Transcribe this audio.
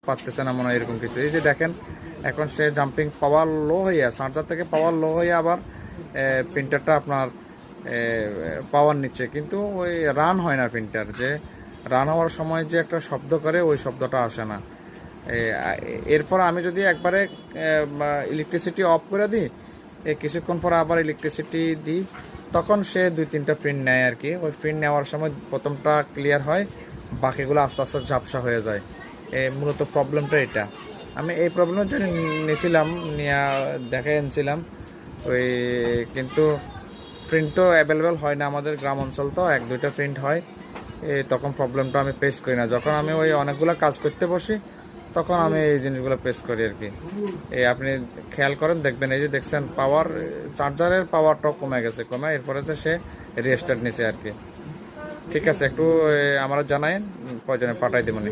পারতেছে না মনে হয় এরকম কিছু। এই যে দেখেন এখন সে জাম্পিং পাওয়ার লো হইয়া চার্জার থেকে পাওয়ার লো হইয়া আবার প্রিন্টারটা আপনার পাওয়ার নিচ্ছে, কিন্তু ওই রান হয় না প্রিন্টার। যে রান হওয়ার সময় যে একটা শব্দ করে ওই শব্দটা আসে না। এরপর আমি যদি একবারে ইলেকট্রিসিটি অফ করে দিই, কিছুক্ষণ পর আবার ইলেকট্রিসিটি দিই, তখন সে 2-3টা প্রিন্ট নেয় আর কি। ওই প্রিন্ট নেওয়ার সময় প্রথমটা ক্লিয়ার হয়, বাকিগুলো আস্তে আস্তে ঝাপসা হয়ে যায়। মূলত প্রবলেমটা এটা। আমি এই প্রবলেমের জন্য নিয়েছিলাম, নিয়ে দেখে এনেছিলাম ওই, কিন্তু প্রিন্ট তো অ্যাভেলেবেল হয় না আমাদের গ্রাম অঞ্চল, তো 1-2টা প্রিন্ট হয়। তখন প্রবলেমটা আমি ফেস করি না। যখন আমি ওই অনেকগুলো কাজ করতে বসি তখন আমি এই জিনিসগুলো ফেস করি আর কি। আপনি খেয়াল করেন, দেখবেন এই যে দেখছেন পাওয়ার, চার্জারের পাওয়ারটাও কমে গেছে, কমে এরপরে যে সে রেস্টার্ট নিছে আর কি। ঠিক আছে, একটু আমরা জানাইন, প্রয়োজনে পাঠাই দেবেন।